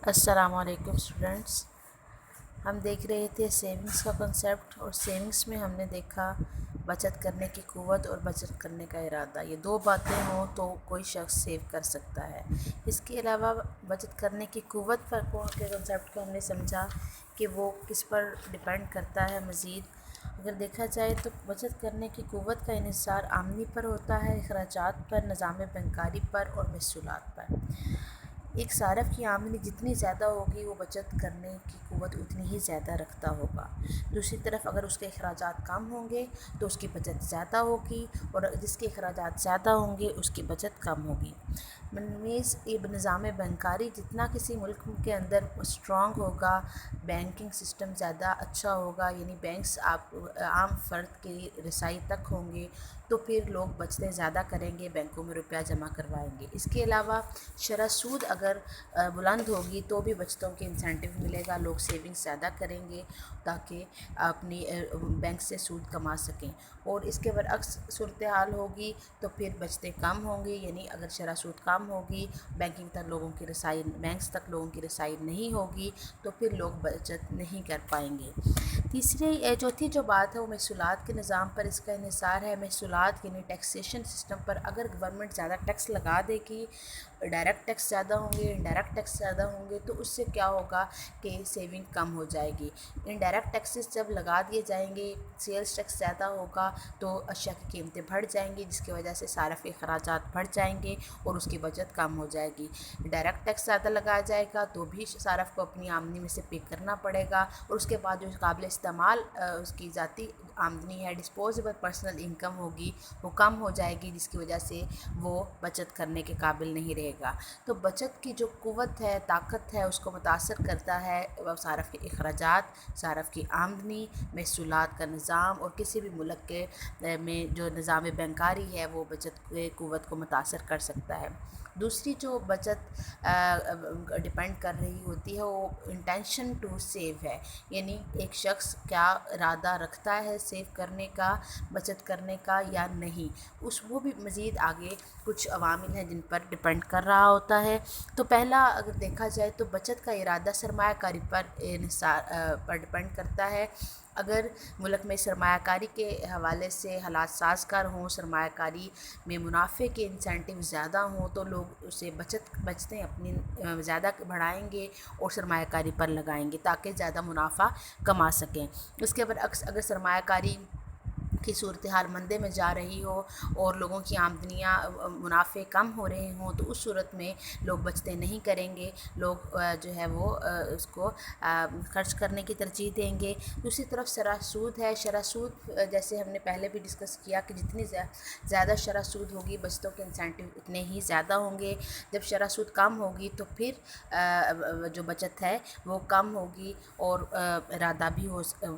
السلام علیکم اسٹوڈنٹس، ہم دیکھ رہے تھے سیونگس کا کنسیپٹ، اور سیونگس میں ہم نے دیکھا بچت کرنے کی قوت اور بچت کرنے کا ارادہ. یہ دو باتیں ہوں تو کوئی شخص سیو کر سکتا ہے. اس کے علاوہ بچت کرنے کی قوت پر کے کنسیپٹ کو ہم نے سمجھا کہ وہ کس پر ڈیپینڈ کرتا ہے. مزید اگر دیکھا جائے تو بچت کرنے کی قوت کا انحصار آمدنی پر ہوتا ہے، اخراجات پر، نظام بینکاری پر اور محصولات پر. ایک صارف کی آمدنی جتنی زیادہ ہوگی وہ بچت کرنے کی قوت اتنی ہی زیادہ رکھتا ہوگا. دوسری طرف اگر اس کے اخراجات کم ہوں گے تو اس کی بچت زیادہ ہوگی، اور جس کے اخراجات زیادہ ہوں گے اس کی بچت کم ہوگی. نیز نظام بینکاری جتنا کسی ملک کے اندر اسٹرانگ ہوگا، بینکنگ سسٹم زیادہ اچھا ہوگا، یعنی بینکس عام فرد کی رسائی تک ہوں گے تو پھر لوگ بچتیں زیادہ کریں گے، بینکوں میں روپیہ جمع کروائیں گے. اس کے علاوہ شرح سود اگر بلند ہوگی تو بھی بچتوں کے انسینٹیو ملے گا، لوگ سیونگز زیادہ کریں گے تاکہ اپنی بینک سے سود کما سکیں. اور اس کے برعکس صورتحال ہوگی تو پھر بچتیں کم ہوں گی، یعنی اگر شرح سود کم ہوگی، بینکنگ تک لوگوں کی رسائی بینکس تک لوگوں کی رسائی نہیں ہوگی تو پھر لوگ بچت نہیں کر پائیں گے. چوتھی جو بات ہے وہ محصولات کے نظام پر اس کا انحصار ہے. محصولات یعنی ٹیکسیشن سسٹم پر اگر گورنمنٹ زیادہ ٹیکس لگا دے گی، ڈائریکٹ ٹیکس زیادہ ہوں گے، انڈائریکٹ ٹیکس زیادہ ہوں گے، تو اس سے کیا ہوگا کہ سیونگ کم ہو جائے گی. انڈائریکٹ ٹیکسز جب لگا دیے جائیں گے، سیلز ٹیکس زیادہ ہوگا تو اشیاء کی قیمتیں بڑھ جائیں گی، جس کی وجہ سے صارف کے اخراجات بڑھ جائیں گے اور اس کی بچت کم ہو جائے گی. ڈائریکٹ ٹیکس زیادہ لگایا جائے گا تو بھی صارف کو اپنی آمدنی میں سے پے کرنا پڑے گا، اور اس کے بعد جو قابل استعمال اس کی ذاتی آمدنی ہے، ڈسپوزیبل پرسنل انکم ہوگی، وہ کم ہو جائے گی، جس کی وجہ سے وہ بچت کرنے کے قابل نہیں رہے گا. تو بچت کی جو قوت ہے، طاقت ہے، اس کو متاثر کرتا ہے صارف کے اخراجات، صارف کی آمدنی، محصولات کا نظام، اور کسی بھی ملک کے میں جو نظام بینکاری ہے وہ بچت قوت کو متاثر کر سکتا ہے. دوسری جو بچت ڈیپینڈ کر رہی ہوتی ہے وہ انٹینشن ٹو سیو ہے، یعنی ایک شخص کیا ارادہ رکھتا ہے سیو کرنے کا، بچت کرنے کا یا نہیں. وہ بھی مزید آگے کچھ عوامل ہیں جن پر ڈیپینڈ کر رہا ہوتا ہے. تو پہلا اگر دیکھا جائے تو بچت کا ارادہ سرمایہ کاری پر ڈیپینڈ کرتا ہے. اگر ملک میں سرمایہ کاری کے حوالے سے حالات سازگار ہوں، سرمایہ کاری میں منافع کے انسینٹیو زیادہ ہوں تو لوگ اسے بچتیں اپنی زیادہ بڑھائیں گے اور سرمایہ کاری پر لگائیں گے تاکہ زیادہ منافع کما سکیں. اس کے برعکس اگر سرمایہ کاری کی صورتحال مندے میں جا رہی ہو اور لوگوں کی آمدنیاں منافع کم ہو رہے ہوں تو اس صورت میں لوگ بچتیں نہیں کریں گے، لوگ جو ہے وہ اس کو خرچ کرنے کی ترجیح دیں گے. دوسری طرف شرح سود ہے. شرح سود جیسے ہم نے پہلے بھی ڈسکس کیا کہ جتنی زیادہ شرح سود ہوگی بچتوں کے انسینٹیو اتنے ہی زیادہ ہوں گے. جب شرح سود کم ہوگی تو پھر جو بچت ہے وہ کم ہوگی اور ارادہ بھی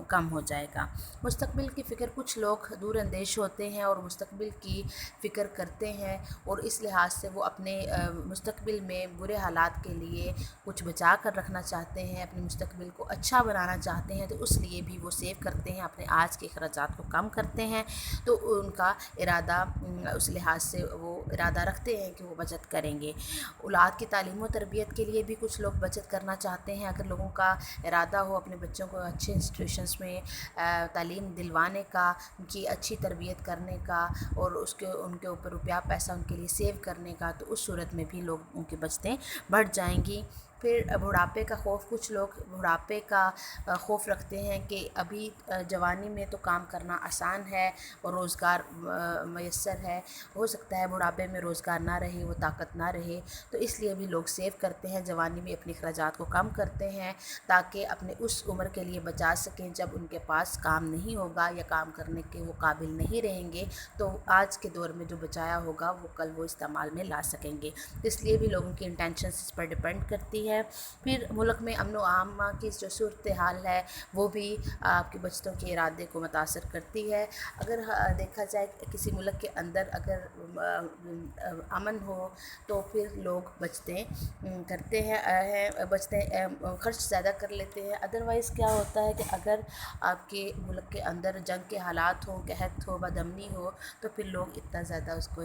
کم ہو جائے گا. مستقبل کی فکر، کچھ لوگ دور اندیش ہوتے ہیں اور مستقبل کی فکر کرتے ہیں اور اس لحاظ سے وہ اپنے مستقبل میں برے حالات کے لیے کچھ بچا کر رکھنا چاہتے ہیں، اپنے مستقبل کو اچھا بنانا چاہتے ہیں، تو اس لیے بھی وہ سیو کرتے ہیں، اپنے آج کے اخراجات کو کم کرتے ہیں. تو ان کا ارادہ اس لحاظ سے وہ ارادہ رکھتے ہیں کہ وہ بچت کریں گے. اولاد کی تعلیم و تربیت کے لیے بھی کچھ لوگ بچت کرنا چاہتے ہیں. اگر لوگوں کا ارادہ ہو اپنے بچوں کو اچھے انسٹیٹیوشنس میں تعلیم دلوانے کا، ان کی اچھی تربیت کرنے کا اور ان کے اوپر روپیہ پیسہ ان کے لیے سیو کرنے کا، تو اس صورت میں بھی لوگوں کی بچتیں بڑھ جائیں گی. پھر بڑھاپے کا خوف، کچھ لوگ بڑھاپے کا خوف رکھتے ہیں کہ ابھی جوانی میں تو کام کرنا آسان ہے اور روزگار میسر ہے، ہو سکتا ہے بڑھاپے میں روزگار نہ رہے، وہ طاقت نہ رہے، تو اس لیے بھی لوگ سیو کرتے ہیں، جوانی میں اپنے اخراجات کو کم کرتے ہیں تاکہ اپنے اس عمر کے لیے بچا سکیں جب ان کے پاس کام نہیں ہوگا یا کام کرنے کے وہ قابل نہیں رہیں گے، تو آج کے دور میں جو بچایا ہوگا وہ کل وہ استعمال میں لا سکیں گے. اس لیے بھی لوگوں کی انٹینشنس اس پر ڈیپینڈ کرتی ہے. پھر ملک میں امن و امان کی جو صورتحال ہے وہ بھی آپ کی بچتوں کے ارادے کو متاثر کرتی ہے. اگر دیکھا جائے کسی ملک کے اندر اگر امن ہو تو پھر لوگ بچتیں کرتے ہیں، بچتیں خرچ زیادہ کر لیتے ہیں. ادروائز کیا ہوتا ہے کہ اگر آپ کے ملک کے اندر جنگ کے حالات ہوں، قحط ہو، بد امنی ہو، تو پھر لوگ اتنا زیادہ اس کو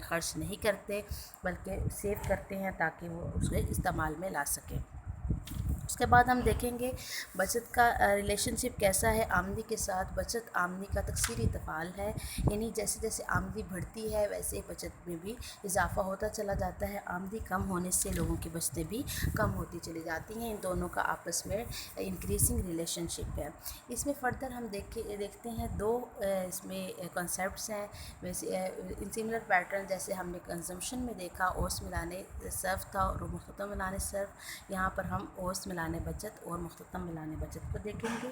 خرچ نہیں کرتے بلکہ سیو کرتے ہیں تاکہ وہ اس کے استعمال میں لا سکیں۔ اس کے بعد ہم دیکھیں گے بچت کا ریلیشن شپ کیسا ہے آمدنی کے ساتھ۔ بچت آمدنی کا تکثیری تفعال ہے، یعنی جیسے جیسے آمدنی بڑھتی ہے ویسے بچت میں بھی اضافہ ہوتا چلا جاتا ہے۔ آمدنی کم ہونے سے لوگوں کی بچتیں بھی کم ہوتی چلی جاتی ہیں۔ ان دونوں کا آپس میں انکریزنگ ریلیشن شپ ہے۔ اس میں فردر ہم دیکھتے ہیں دو اس میں کنسیپٹس ہیں ان سملر پیٹرن، جیسے ہم نے کنزمپشن میں دیکھا اوس ملانے صرف تھا اور مختتم ملانے صرف، یہاں پر ہم اوس ملانے بچت اور مختتم ملانے بچت کو دیکھیں گے۔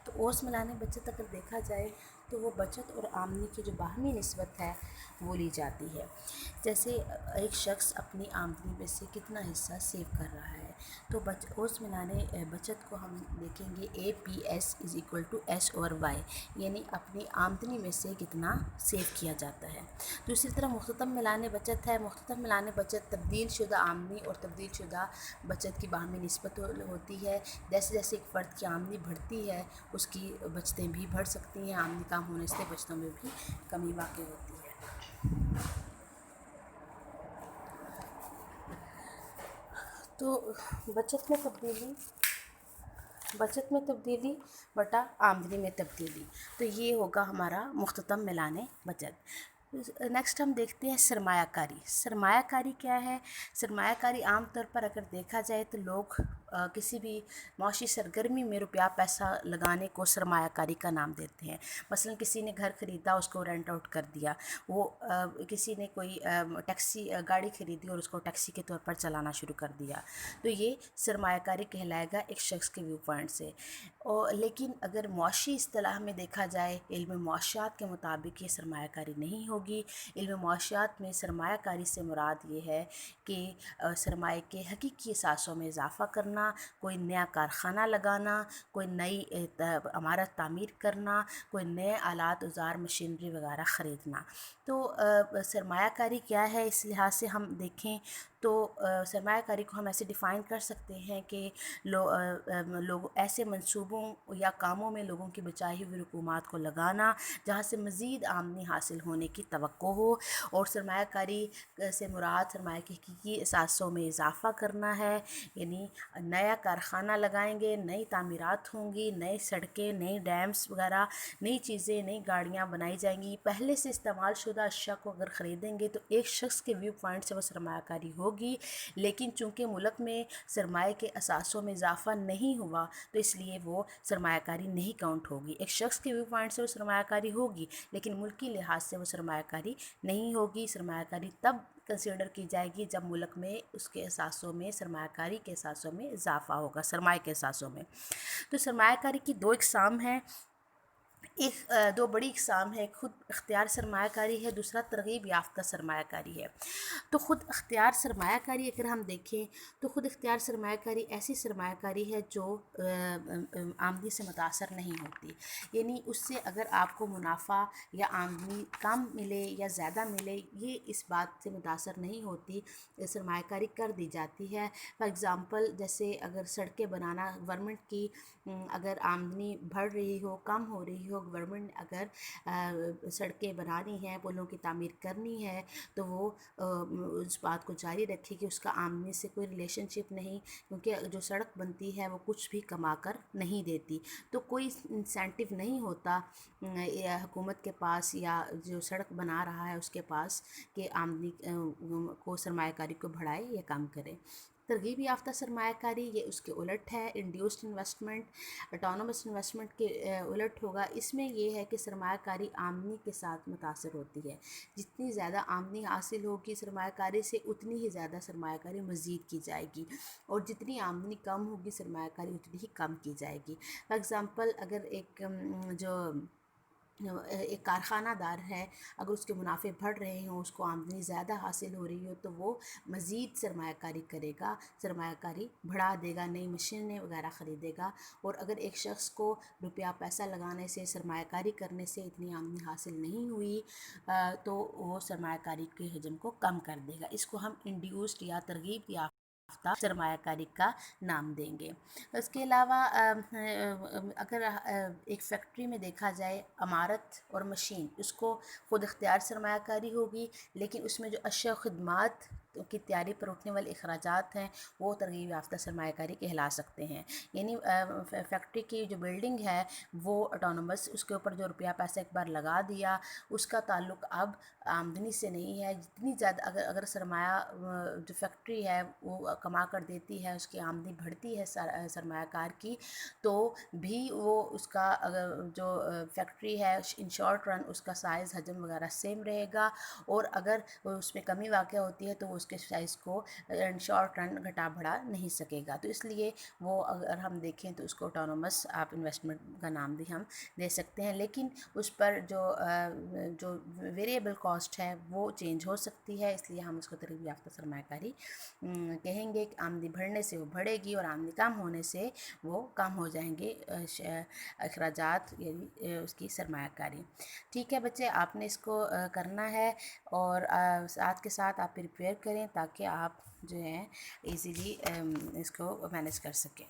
تو اوس ملانے بچت اگر دیکھا جائے تو وہ بچت اور آمدنی کی جو باہمی نسبت ہے وہ لی جاتی ہے۔ جیسے ایک شخص اپنی آمدنی میں سے کتنا حصہ سیو کر رہا ہے، تو اوس ملانے بچت کو ہم دیکھیں گے APS=S/Y، یعنی اپنی آمدنی میں سے کتنا سیو کیا جاتا ہے۔ دوسری طرح مختتم ملانے بچت ہے۔ مختتم ملانے بچت تبدیل شدہ آمدنی اور تبدیل شدہ بچت کی باہمی نسبت ہوتی ہے۔ جیسے جیسے ایک فرد کی آمدنی بڑھتی ہے اس کی بچتیں بھی بڑھ سکتی ہیں، آمدنی کم ہونے سے بچتوں میں بھی کمی واقع ہوتی ہے۔ تو بچت میں تبدیلی بٹا آمدنی میں تبدیلی، تو یہ ہوگا ہمارا مختتم ملانے بچت۔ نیکسٹ ہم دیکھتے ہیں سرمایہ کاری۔ سرمایہ کاری کیا ہے؟ سرمایہ کاری عام طور پر اگر دیکھا جائے تو لوگ کسی بھی معاشی سرگرمی میں روپیہ پیسہ لگانے کو سرمایہ کاری کا نام دیتے ہیں۔ مثلا کسی نے گھر خریدا، اس کو رینٹ آؤٹ کر دیا، وہ کسی نے کوئی ٹیکسی گاڑی خریدی اور اس کو ٹیکسی کے طور پر چلانا شروع کر دیا، تو یہ سرمایہ کاری کہلائے گا ایک شخص کے ویو پوائنٹ سے۔ لیکن اگر معاشی اصطلاح میں دیکھا جائے، علم معاشیات کے مطابق یہ سرمایہ کاری نہیں ہوگی۔ علم معاشیات میں سرمایہ کاری سے مراد یہ ہے کہ سرمایہ کے حقیقی اثاثوں میں اضافہ کرنا، کوئی نیا کارخانہ لگانا، کوئی نئی عمارت تعمیر کرنا، کوئی نئے آلات اوزار مشینری وغیرہ خریدنا۔ تو سرمایہ کاری کیا ہے اس لحاظ سے ہم دیکھیں تو سرمایہ کاری کو ہم ایسے ڈیفائن کر سکتے ہیں کہ لوگ ایسے منصوبوں یا کاموں میں لوگوں کی بچائی ہوئی رقومات کو لگانا جہاں سے مزید آمدنی حاصل ہونے کی توقع ہو، اور سرمایہ کاری سے مراد سرمایہ کے حقیقی اثاثوں میں اضافہ کرنا ہے، یعنی نیا کارخانہ لگائیں گے، نئی تعمیرات ہوں گی، نئی سڑکیں، نئی ڈیمز وغیرہ، نئی چیزیں، نئی گاڑیاں بنائی جائیں گی۔ پہلے سے استعمال شدہ اشیاء کو اگر خریدیں گے تو ایک شخص کے ویو پوائنٹ سے وہ سرمایہ کاری ہوگی، لیکن چونکہ ملک میں سرمایہ کے اثاثوں میں اضافہ نہیں ہوا تو اس لیے وہ سرمایہ کاری نہیں کاؤنٹ ہوگی۔ ایک شخص کے ویو پوائنٹ سے وہ سرمایہ کاری ہوگی لیکن ملکی لحاظ سے وہ سرمایہ کاری نہیں ہوگی۔ سرمایہ کاری تب کنسیڈر کی جائے گی جب ملک میں اس کے اثاثوں میں سرمایہ کاری کے اثاثوں میں اضافہ ہوگا، سرمایہ کے اثاثوں میں۔ تو سرمایہ کاری کی دو اقسام ہیں، دو بڑی اقسام ہے، ایک خود اختیار سرمایہ کاری ہے، دوسرا ترغیب یافتہ سرمایہ کاری ہے۔ تو خود اختیار سرمایہ کاری اگر ہم دیکھیں تو خود اختیار سرمایہ کاری ایسی سرمایہ کاری ہے جو آمدنی سے متاثر نہیں ہوتی، یعنی اس سے اگر آپ کو منافع یا آمدنی کم ملے یا زیادہ ملے یہ اس بات سے متاثر نہیں ہوتی، سرمایہ کاری کر دی جاتی ہے۔ فار ایگزامپل جیسے اگر سڑکیں بنانا، گورنمنٹ کی اگر آمدنی بڑھ رہی ہو، کم ہو رہی ہو، گورنمنٹ اگر سڑکیں بنانی ہیں، پلوں کی تعمیر کرنی ہے تو وہ اس بات کو جاری رکھے کہ اس کا آمدنی سے کوئی ریلیشن شپ نہیں، کیونکہ جو سڑک بنتی ہے وہ کچھ بھی کما کر نہیں دیتی، تو کوئی انسینٹیو نہیں ہوتا حکومت کے پاس یا جو سڑک بنا رہا ہے اس کے پاس کہ آمدنی کو سرمایہ کاری کو بڑھائے یا کم کرے۔ ترغیب یافتہ سرمایہ کاری یہ اس کے الٹ ہے، انڈیوسڈ انویسٹمنٹ، اٹونومس انویسٹمنٹ کے الٹ ہوگا۔ اس میں یہ ہے کہ سرمایہ کاری آمدنی کے ساتھ متاثر ہوتی ہے، جتنی زیادہ آمدنی حاصل ہوگی سرمایہ کاری سے اتنی ہی زیادہ سرمایہ کاری مزید کی جائے گی، اور جتنی آمدنی کم ہوگی سرمایہ کاری اتنی ہی کم کی جائے گی۔ فار ایگزامپل اگر ایک کارخانہ دار ہے، اگر اس کے منافع بڑھ رہے ہوں، اس کو آمدنی زیادہ حاصل ہو رہی ہو تو وہ مزید سرمایہ کاری کرے گا، سرمایہ کاری بڑھا دے گا، نئی مشینیں وغیرہ خریدے گا۔ اور اگر ایک شخص کو روپیہ پیسہ لگانے سے، سرمایہ کاری کرنے سے اتنی آمدنی حاصل نہیں ہوئی تو وہ سرمایہ کاری کے حجم کو کم کر دے گا۔ اس کو ہم انڈیوسڈ یا ترغیب یافتہ سرمایہ کاری کا نام دیں گے۔ اس کے علاوہ اگر ایک فیکٹری میں دیکھا جائے عمارت اور مشین، اس کو خود اختیار سرمایہ کاری ہوگی، لیکن اس میں جو اشیاء و خدمات کی تیاری پر اٹھنے والے اخراجات ہیں وہ ترغیب یافتہ سرمایہ کاری کہلا سکتے ہیں. یعنی فیکٹری کی جو بلڈنگ ہے وہ آٹونومس، اس کے اوپر جو روپیہ پیسہ ایک بار لگا دیا اس کا تعلق اب آمدنی سے نہیں ہے. جتنی زیادہ اگر سرمایہ جو فیکٹری ہے وہ کما کر دیتی ہے، اس کی آمدنی بڑھتی ہے سرمایہ کار کی، تو بھی وہ اس کا اگر جو فیکٹری ہے ان شارٹ رن اس کا سائز حجم وغیرہ سیم رہے گا، اور اگر اس میں کمی واقع ہوتی ہے تو وہ اس کے سائز کو ان شارٹ رن گھٹا بڑھا نہیں سکے گا. تو اس لیے وہ اگر ہم دیکھیں تو اس کو آٹونومس آپ انویسٹمنٹ کا نام بھی ہم دے سکتے ہیں. لیکن اس پر جو ویریبل کاسٹ ہے وہ چینج ہو سکتی ہے، اس لیے ہم اس کو ترغیب یافتہ سرمایہ کاری کہیں گے. کہ آمدنی بڑھنے سے وہ بڑھے گی اور آمدنی کم ہونے سے وہ کم ہو جائیں گے اخراجات، یعنی اس کی سرمایہ کاری. ٹھیک ہے بچے، آپ نے اس کو کرنا ہے اور ساتھ کے ساتھ آپ پریپیئر کریں تاکہ آپ جو ہیں ایزیلی اس کو مینیج کر سکیں.